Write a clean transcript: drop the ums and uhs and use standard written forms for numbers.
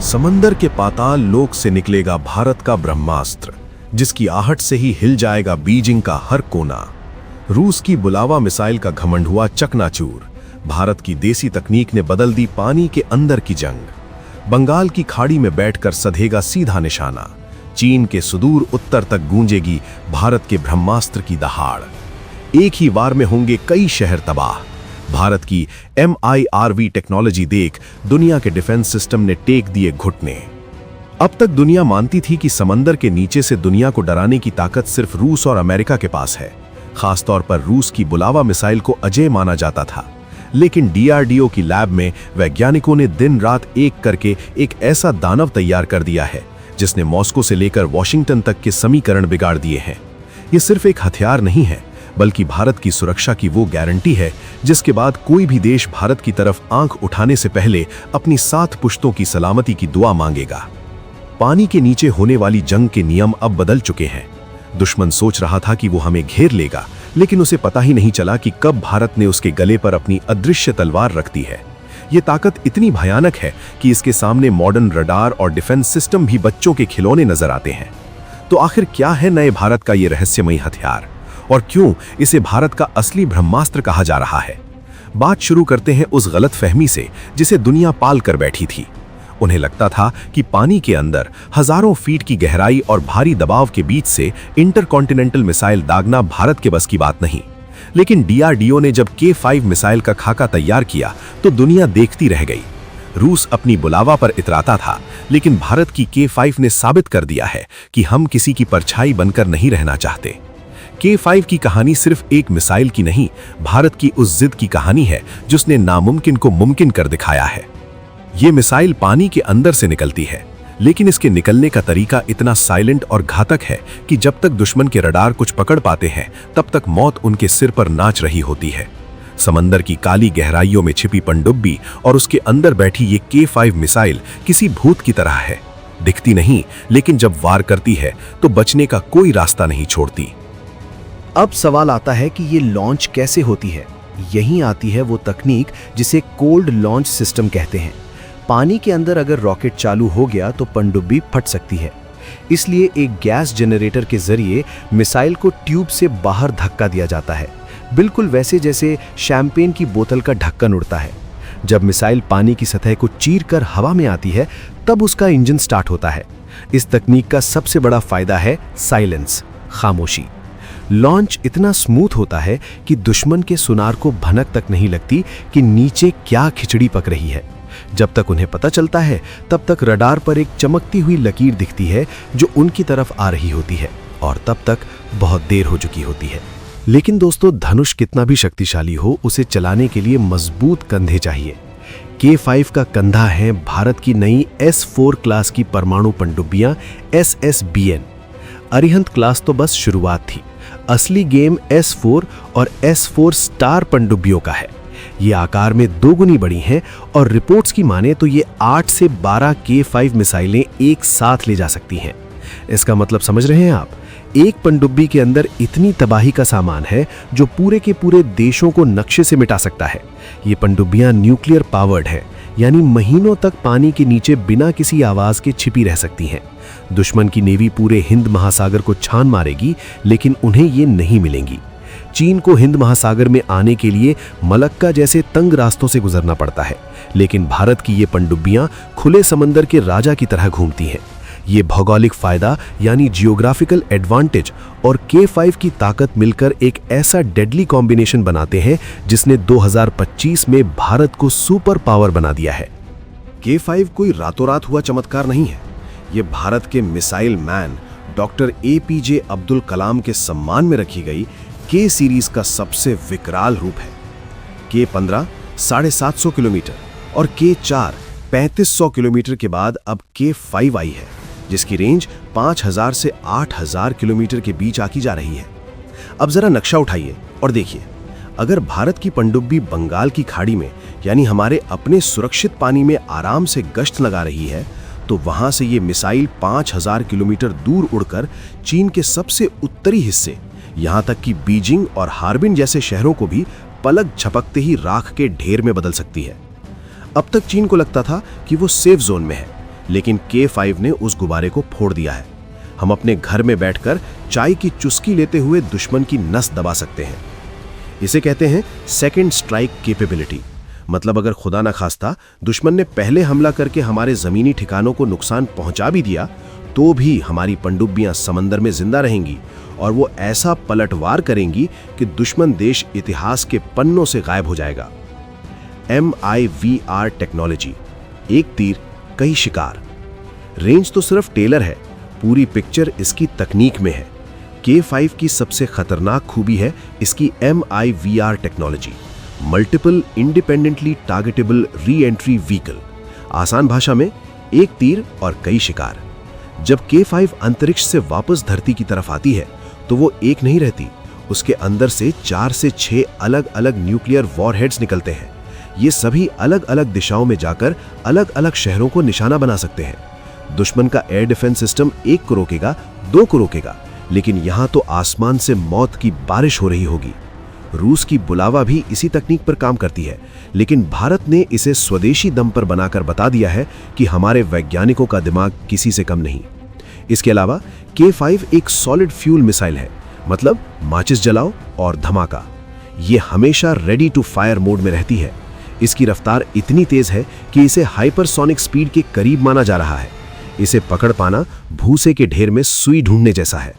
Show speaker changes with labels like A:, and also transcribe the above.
A: समंदर के पाताल लोक से निकलेगा भारत का ब्रह्मास्त्र, जिसकी आहट से ही हिल जाएगा बीजिंग का हर कोना। रूस की बुलावा मिसाइल का घमंड हुआ चकनाचूर। भारत की देसी तकनीक ने बदल दी पानी के अंदर की जंग। बंगाल की खाड़ी में बैठकर सधेगा सीधा निशाना। चीन के सुदूर उत्तर तक गूंजेगी भारत के ब्रह्मास्त्र की दहाड़। एक ही वार में होंगे कई शहर तबाह। भारत की MIRV टेक्नोलॉजी देख दुनिया के डिफेंस सिस्टम ने टेक दिए घुटने। अब तक दुनिया मानती थी कि समंदर के नीचे से दुनिया को डराने की ताकत सिर्फ रूस और अमेरिका के पास है। खासतौर पर रूस की बुलावा मिसाइल को अजेय माना जाता था, लेकिन DRDO की लैब में वैज्ञानिकों ने दिन रात एक करके एक ऐसा दानव तैयार कर दिया है जिसने मॉस्को से लेकर वॉशिंगटन तक के समीकरण बिगाड़ दिए हैं। ये सिर्फ एक हथियार नहीं है, बल्कि भारत की सुरक्षा की वो गारंटी है जिसके बाद कोई भी देश भारत की तरफ आंख उठाने से पहले अपनी 7 पुश्तों की सलामती की दुआ मांगेगा। पानी के नीचे होने वाली जंग के नियम अब बदल चुके हैं। दुश्मन सोच रहा था कि वो हमें घेर लेगा, लेकिन उसे पता ही नहीं चला कि कब भारत ने उसके गले पर अपनी अदृश्य तलवार रख दी है। ये ताकत इतनी भयानक है कि इसके सामने मॉडर्न रडार और डिफेंस सिस्टम भी बच्चों के खिलौने नजर आते हैं। तो आखिर क्या है नए भारत का ये रहस्यमयी हथियार, और क्यों इसे भारत का असली ब्रह्मास्त्र कहा जा रहा है? बात शुरू करते हैं उस गलतफहमी से जिसे दुनिया पाल कर बैठी थी। उन्हें लगता था कि पानी के अंदर हजारों फीट की गहराई और भारी दबाव के बीच से इंटरकॉन्टिनेंटल मिसाइल दागना भारत के बस की बात नहीं। लेकिन DRDO ने जब K5 मिसाइल का खाका तैयार किया तो दुनिया देखती रह गई। रूस अपनी बुलावा पर इतराता था, लेकिन भारत की K5 ने साबित कर दिया है कि हम किसी की परछाई बनकर नहीं रहना चाहते। K5 की कहानी सिर्फ एक मिसाइल की नहीं, भारत की उस जिद की कहानी है जिसने नामुमकिन को मुमकिन कर दिखाया है। ये मिसाइल पानी के अंदर से निकलती है, लेकिन इसके निकलने का तरीका इतना साइलेंट और घातक है कि जब तक दुश्मन के रडार कुछ पकड़ पाते हैं, तब तक मौत उनके सिर पर नाच रही होती है। समंदर की काली गहराइयों में छिपी पनडुब्बी और उसके अंदर बैठी ये K5 मिसाइल किसी भूत की तरह है। दिखती नहीं, लेकिन जब वार करती है तो बचने का कोई रास्ता नहीं छोड़ती।
B: अब सवाल आता है कि ये लॉन्च कैसे होती है। यहीं आती है वो तकनीक जिसे कोल्ड लॉन्च सिस्टम कहते हैं। पानी के अंदर अगर रॉकेट चालू हो गया तो पनडुब्बी फट सकती है। इसलिए एक गैस जनरेटर के जरिए मिसाइल को ट्यूब से बाहर धक्का दिया जाता है, बिल्कुल वैसे जैसे शैंपेन की बोतल का ढक्कन उड़ता है। जब मिसाइल पानी की सतह को चीरकर हवा में आती है, तब उसका इंजन स्टार्ट होता है। इस तकनीक का सबसे बड़ा फायदा है साइलेंस, खामोशी। लॉन्च इतना स्मूथ होता है कि दुश्मन के सुनार को भनक तक नहीं लगती कि नीचे क्या खिचड़ी पक रही है। जब तक उन्हें पता चलता है, तब तक रडार पर एक चमकती हुई लकीर दिखती है जो उनकी तरफ आ रही होती है, और तब तक बहुत देर हो चुकी होती है। लेकिन दोस्तों, धनुष कितना भी शक्तिशाली हो, उसे चलाने के लिए मजबूत कंधे चाहिए। K5 का कंधा है भारत की नई S4 क्लास की परमाणु पनडुब्बियां SSBN। अरिहंत क्लास तो बस शुरुआत थी। असली गेम S4 और S4 स्टार पनडुब्बियों का है। ये आकार में 2 गुनी बड़ी हैं और रिपोर्ट्स की माने तो ये 8 से 12 K5 मिसाइलें एक साथ ले जा सकती हैं। इसका मतलब समझ रहे हैं आप? एक पनडुब्बी के अंदर इतनी तबाही का सामान है जो पूरे के पूरे देशों को नक्शे से मिटा सकता है। ये पनडुब्बियां न्यूक्लियर पावर्ड हैं, यानी महीनों तक पानी के नीचे बिना किसी आवाज के छिपी रह सकती हैं। दुश्मन की नेवी पूरे हिंद महासागर को छान मारेगी, लेकिन उन्हें ये नहीं मिलेंगी। चीन को हिंद महासागर में आने के लिए मलक्का जैसे तंग रास्तों से गुजरना पड़ता है, लेकिन भारत की ये पनडुब्बियां खुले समंदर के राजा की तरह घूमती हैं। ये भौगोलिक फायदा यानी जियोग्राफिकल एडवांटेज और K5 की ताकत मिलकर एक ऐसा डेडली कॉम्बिनेशन बनाते हैं जिसने 2025 में भारत को सुपर पावर बना दिया है।
A: K5 कोई रातों रात हुआ चमत्कार नहीं है। ये भारत के missile man doctor APJ Abdul Kalam के सम्मान में रखी गई K सीरीज का सबसे विकराल रूप है। K15 750 किलोमीटर और K4 3500 किलोमीटर के बाद अब K5 आई है, जिसकी रेंज 5000 से 8000 किलोमीटर के बीच आकी जा रही है। अब जरा नक्शा उठाइए और देखिए, अगर भारत की पनडुब्बी बंगाल की खाड़ी में यानी हमारे अपने सुरक्षित पानी में आराम से गश्त लगा रही है, तो वहां से ये मिसाइल 5000 किलोमीटर दूर उड़कर चीन के सबसे उत्तरी हिस्से, यहां तक कि बीजिंग और हार्बिन जैसे शहरों को भी पलक झपकते ही राख के ढेर में बदल सकती है। अब तक चीन को लगता था कि वो सेफ जोन में है, लेकिन K5 ने उस गुब्बारे को फोड़ दिया है। हम अपने घर में बैठकर चाय की चुस्की लेते हुए दुश्मन की नस दबा सकते हैं। इसे कहते हैं सेकंड स्ट्राइक कैपेबिलिटी। मतलब अगर खुदा ना खास्ता दुश्मन ने पहले हमला करके हमारे जमीनी ठिकानों को नुकसान पहुंचा भी दिया, तो भी हमारी पनडुब्बियां समंदर में जिंदा रहेंगी और वो ऐसा पलटवार करेंगी कि दुश्मन देश इतिहास के पन्नों से गायब हो जाएगा। MIVR टेक्नोलॉजी, एक तीर कई शिकार। रेंज तो सिर्फ टेलर है, पूरी पिक्चर इसकी तकनीक में है। K5 की सबसे खतरनाक खूबी है इसकी MIVR technology, multiple independently targetable re entry vehicle. आसान भाषा में एक तीर और कई शिकार। जब K5 अंतरिक्ष से वापस धरती की तरफ आती है तो वो एक नहीं रहती, उसके अंदर से 4 से 6 अलग अलग न्यूक्लियर वॉरहेड्स निकलते हैं। ये सभी अलग अलग दिशाओं में जाकर अलग अलग शहरों को निशाना बना सकते हैं। दुश्मन का एयर डिफेंस सिस्टम 1 को रोकेगा, 2 को रोकेगा, लेकिन यहां तो आसमान से मौत की बारिश हो रही होगी। रूस की बुलावा भी इसी तकनीक पर काम करती है, लेकिन भारत ने इसे स्वदेशी दम पर बनाकर बता दिया है कि हमारे वैज्ञानिकों का दिमाग किसी से कम नहीं। इसके अलावा K5 एक सॉलिड फ्यूल मिसाइल है, मतलब माचिस जलाओ और धमाका। ये हमेशा रेडी टू फायर मोड में रहती है। इसकी रफ्तार इतनी तेज है कि इसे हाइपरसोनिक स्पीड के करीब माना जा रहा है। इसे पकड़ पाना भूसे के ढेर में सुई ढूंढने जैसा है।